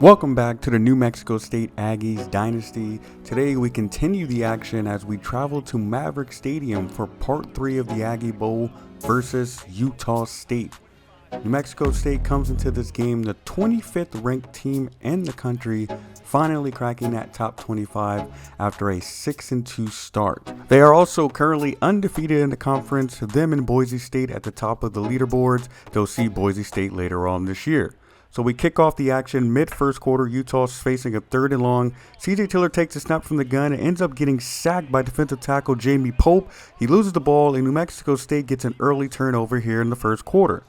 Welcome back to the New Mexico State Aggies Dynasty. Today we continue the action as we travel to Maverick Stadium for part 3 of the Aggie Bowl versus Utah State. New Mexico State comes into this game the 25th ranked team in the country, finally cracking that top 25 after a 6-2 start. They are also currently undefeated in the conference, them and Boise State at the top of the leaderboards. They'll see Boise State later on this year. So we kick off the action mid-first quarter. Utah's facing a 3rd and long. CJ Tiller takes a snap from the gun and ends up getting sacked by defensive tackle Jamie Pope. He loses the ball and New Mexico State gets an early turnover here in the first quarter.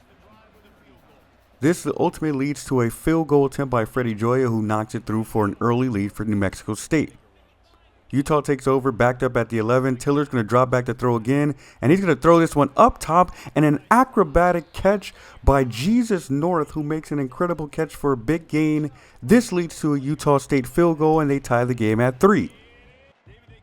This ultimately leads to a field goal attempt by Freddie Joya, who knocks it through for an early lead for New Mexico State. Utah takes over, backed up at the 11. Tiller's going to drop back to throw again, and he's going to throw this one up top, and an acrobatic catch by Jesus North, who makes an incredible catch for a big gain. This leads to a Utah State field goal, and they tie the game at 3.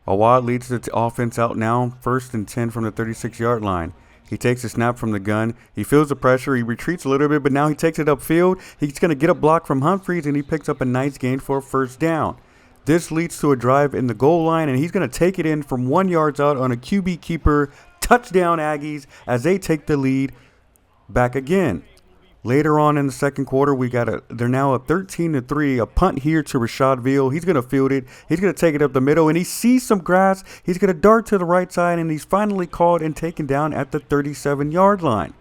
Awad leads the offense out now, 1st and 10 from the 36-yard line. He takes a snap from the gun. He feels the pressure. He retreats a little bit, but now he takes it upfield. He's going to get a block from Humphreys, and he picks up a nice gain for a 1st down. This leads to a drive in the goal line, and he's going to take it in from 1 yard out on a QB keeper. Touchdown Aggies as they take the lead back again. Later on in the second quarter, they're now at 13-3. A punt here to Rashad Veal. He's going to field it. He's going to take it up the middle, and he sees some grass. He's going to dart to the right side, and he's finally caught and taken down at the 37-yard line.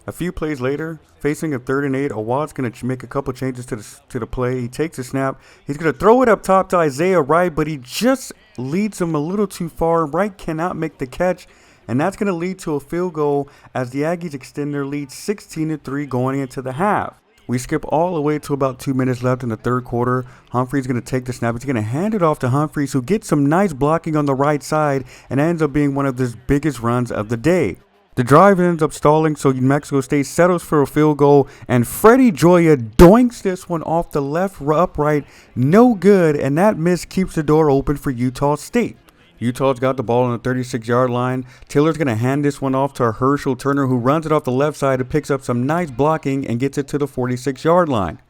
A few plays later, facing a 3rd and 8, Awad's going to make a couple changes to the play. He takes a snap. He's going to throw it up top to Isaiah Wright, but he just leads him a little too far. Wright cannot make the catch, and that's going to lead to a field goal as the Aggies extend their lead 16-3 going into the half. We skip all the way to about 2 minutes left in the third quarter. Humphreys going to take the snap. He's going to hand it off to Humphreys, who gets some nice blocking on the right side and ends up being one of his biggest runs of the day. The drive ends up stalling, so New Mexico State settles for a field goal, and Freddie Joya doinks this one off the left upright. No good, and that miss keeps the door open for Utah State. Utah's got the ball on the 36-yard line. Tiller's going to hand this one off to Herschel Turner, who runs it off the left side and picks up some nice blocking and gets it to the 46-yard line.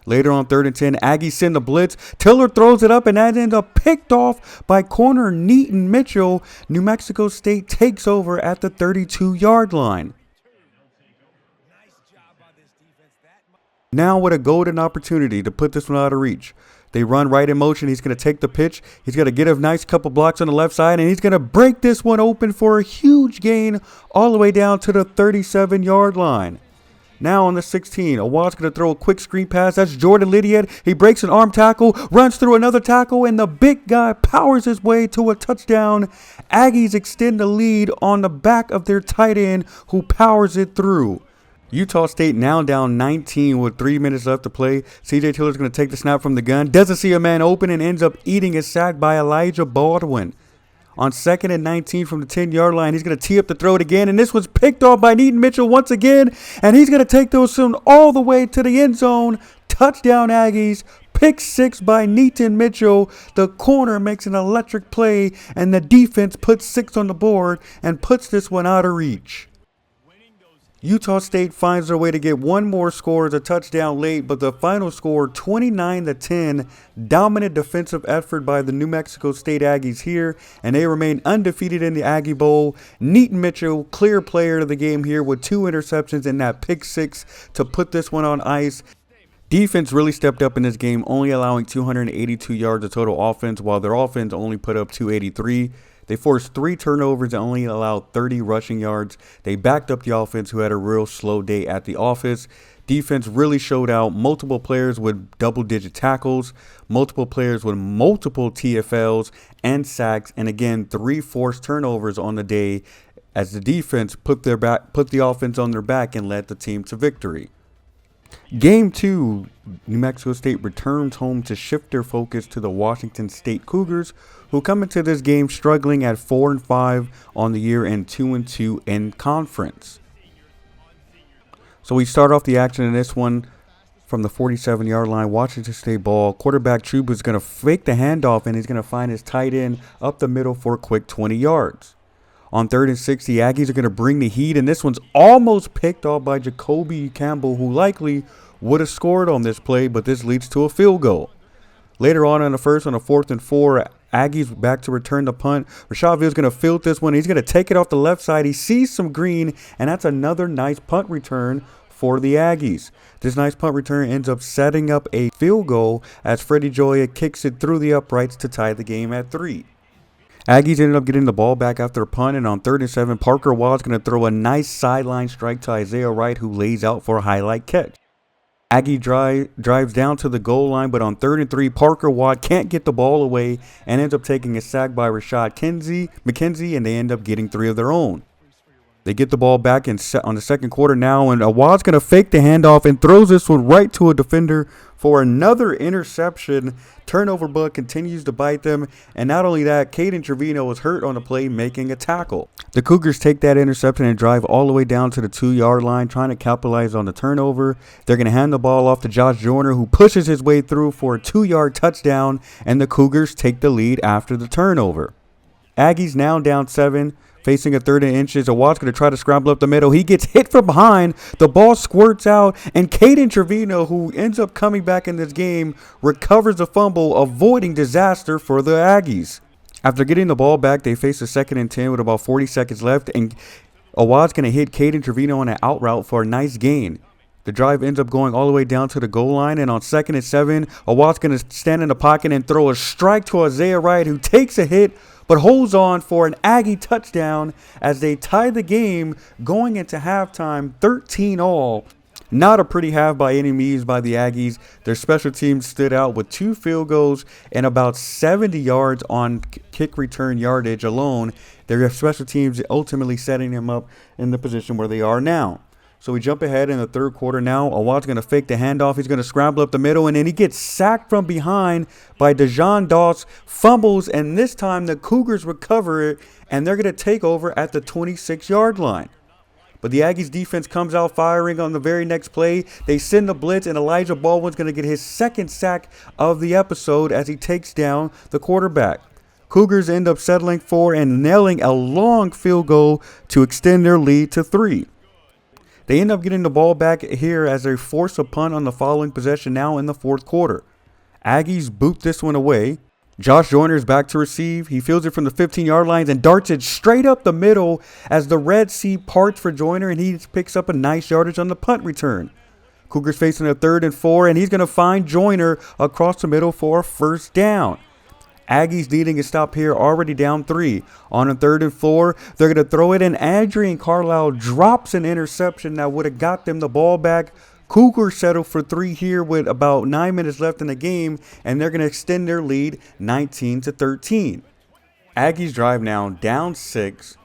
Later on 3rd and 10, Aggies send the blitz. Tiller throws it up, and that ends up picked off by corner Neaton Mitchell. New Mexico State takes over at the 32-yard line. Now with a golden opportunity to put this one out of reach. They run right in motion. He's going to take the pitch. He's going to get a nice couple blocks on the left side, and he's going to break this one open for a huge gain all the way down to the 37-yard line. Now on the 16, Awad's going to throw a quick screen pass. That's Jordan Lydiard. He breaks an arm tackle, runs through another tackle, and the big guy powers his way to a touchdown. Aggies extend the lead on the back of their tight end, who powers it through. Utah State now down 19 with 3 minutes left to play. CJ Tiller's going to take the snap from the gun. Doesn't see a man open and ends up eating a sack by Elijah Baldwin. On 2nd and 19 from the 10-yard line, he's going to tee up the throw it again, and this was picked off by Neaton Mitchell once again, and he's going to take those all the way to the end zone. Touchdown Aggies. Pick 6 by Neaton Mitchell. The corner makes an electric play, and the defense puts 6 on the board and puts this one out of reach. Utah State finds their way to get one more score as a touchdown late, but the final score, 29-10, dominant defensive effort by the New Mexico State Aggies here, and they remain undefeated in the Aggie Bowl. Neaton Mitchell, clear player of the game here with 2 interceptions and that pick 6 to put this one on ice. Defense really stepped up in this game, only allowing 282 yards of total offense, while their offense only put up 283. They forced 3 turnovers and only allowed 30 rushing yards. They backed up the offense, who had a real slow day at the office. Defense really showed out. Multiple players with double-digit tackles, multiple players with multiple TFLs and sacks, and again, 3 forced turnovers on the day as the defense put the offense on their back and led the team to victory. Game 2, New Mexico State returns home to shift their focus to the Washington State Cougars, who come into this game struggling at 4-5 on the year and 2-2 in conference. So we start off the action in this one from the 47-yard line. Washington State ball. Quarterback Chuba is going to fake the handoff, and he's going to find his tight end up the middle for a quick 20 yards. On 3rd and 6, the Aggies are going to bring the heat, and this one's almost picked off by Jacoby Campbell, who likely would have scored on this play, but this leads to a field goal. Later on in the first, on a 4th and 4, Aggies back to return the punt. Rashadville's going to field this one. He's going to take it off the left side. He sees some green, and that's another nice punt return for the Aggies. This nice punt return ends up setting up a field goal as Freddie Joya kicks it through the uprights to tie the game at 3. Aggies ended up getting the ball back after a punt, and on 3rd and 7, Parker Wild's going to throw a nice sideline strike to Isaiah Wright, who lays out for a highlight catch. Aggie drives down to the goal line, but on 3rd and 3, Parker Watt can't get the ball away and ends up taking a sack by Rashad McKenzie, and they end up getting 3 of their own. They get the ball back on the second quarter now, and Watt's going to fake the handoff and throws this one right to a defender for another interception. Turnover bug continues to bite them, and not only that, Caden Trevino was hurt on the play making a tackle. The Cougars take that interception and drive all the way down to the 2-yard line, trying to capitalize on the turnover. They're going to hand the ball off to Josh Joyner, who pushes his way through for a 2-yard touchdown, and the Cougars take the lead after the turnover. Aggies now down 7. Facing a 3rd and inches, Watt's going to try to scramble up the middle. He gets hit from behind. The ball squirts out, and Caden Trevino, who ends up coming back in this game, recovers the fumble, avoiding disaster for the Aggies. After getting the ball back, they face a 2nd and 10 with about 40 seconds left, and Watt's going to hit Caden Trevino on an out route for a nice gain. The drive ends up going all the way down to the goal line, and on 2nd and 7, Watt's going to stand in the pocket and throw a strike to Isaiah Wright, who takes a hit but holds on for an Aggie touchdown as they tie the game going into halftime 13-all. Not a pretty half by any means by the Aggies. Their special teams stood out with 2 field goals and about 70 yards on kick return yardage alone. Their special teams ultimately setting them up in the position where they are now. So we jump ahead in the 3rd quarter now. Awad's going to fake the handoff. He's going to scramble up the middle, and then he gets sacked from behind by Dejon Doss, fumbles, and this time the Cougars recover it, and they're going to take over at the 26-yard line. But the Aggies defense comes out firing on the very next play. They send the blitz, and Elijah Baldwin's going to get his 2nd sack of the episode as he takes down the quarterback. Cougars end up settling for and nailing a long field goal to extend their lead to 3. They end up getting the ball back here as they force a punt on the following possession now in the 4th quarter. Aggies boot this one away. Josh Joyner is back to receive. He fields it from the 15-yard lines and darts it straight up the middle as the Red Sea parts for Joyner, and he picks up a nice yardage on the punt return. Cougars facing a 3rd and 4, and he's going to find Joyner across the middle for a 1st down. Aggies needing a stop here, already down 3. On a 3rd and 4, they're going to throw it, and Adrian Carlisle drops an interception that would have got them the ball back. Cougars settle for 3 here with about 9 minutes left in the game, and they're going to extend their lead 19-13. Aggies drive now down 6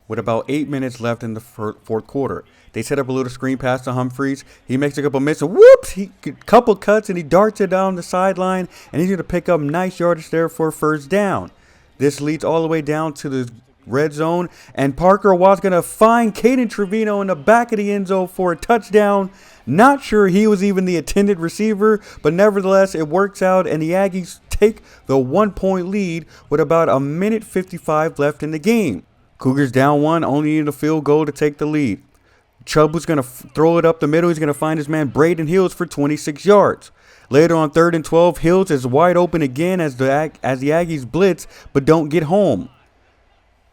with about 8 minutes left in the 4th quarter. They set up a little screen pass to Humphreys. He makes a couple misses. Whoops! He couple cuts, and he darts it down the sideline, and he's going to pick up nice yardage there for a 1st down. This leads all the way down to the red zone, and Parker Watt's going to find Caden Trevino in the back of the end zone for a touchdown. Not sure he was even the intended receiver, but nevertheless, it works out, and the Aggies take the 1-point lead with about a minute 55 left in the game. Cougars down 1, only need a field goal to take the lead. Chubb was going to throw it up the middle. He's going to find his man Braden Hills for 26 yards. Later on 3rd and 12, Hills is wide open again as the Aggies blitz, but don't get home.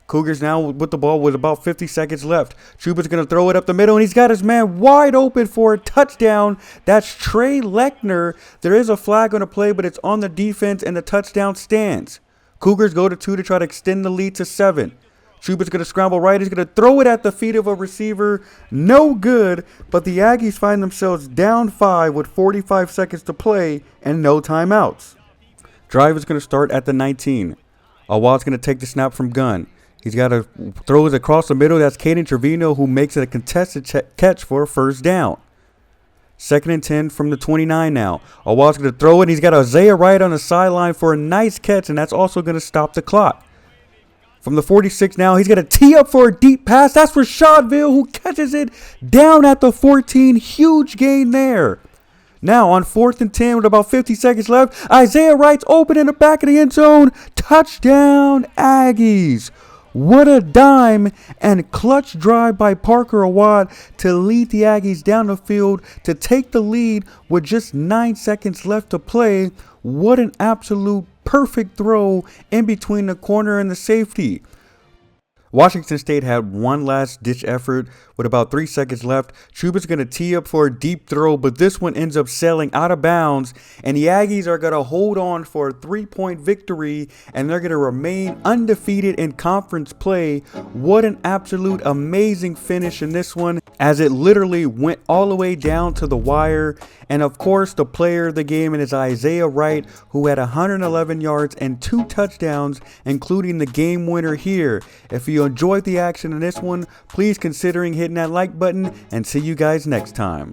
Cougars now with the ball with about 50 seconds left. Chuba's going to throw it up the middle, and he's got his man wide open for a touchdown. That's Trey Lechner. There is a flag on the play, but it's on the defense, and the touchdown stands. Cougars go to 2 to try to extend the lead to 7. Chuba's going to scramble right. He's going to throw it at the feet of a receiver. No good, but the Aggies find themselves down 5 with 45 seconds to play and no timeouts. Drive is going to start at the 19. Awad's going to take the snap from Gunn. He's got to throw it across the middle. That's Caden Trevino, who makes it a contested catch for a 1st down. 2nd and 10 from the 29 now. Awad's going to throw it. He's got Isaiah Wright on the sideline for a nice catch, and that's also going to stop the clock. From the 46 now, he's going to tee up for a deep pass. That's Rashadville, who catches it down at the 14. Huge gain there. Now on 4th and 10 with about 50 seconds left, Isaiah Wright's open in the back of the end zone. Touchdown, Aggies. What a dime and clutch drive by Parker Awad to lead the Aggies down the field to take the lead with just 9 seconds left to play. What an absolute perfect throw in between the corner and the safety. Washington State had one last ditch effort with about 3 seconds left. Chuba's going to tee up for a deep throw, but this one ends up sailing out of bounds, and the Aggies are going to hold on for a 3-point victory, and they're going to remain undefeated in conference play. What an absolute amazing finish in this one, as it literally went all the way down to the wire. And of course, the player of the game is Isaiah Wright, who had 111 yards and 2 touchdowns, including the game winner here. If you enjoyed the action in this one, please consider hitting that like button, and see you guys next time.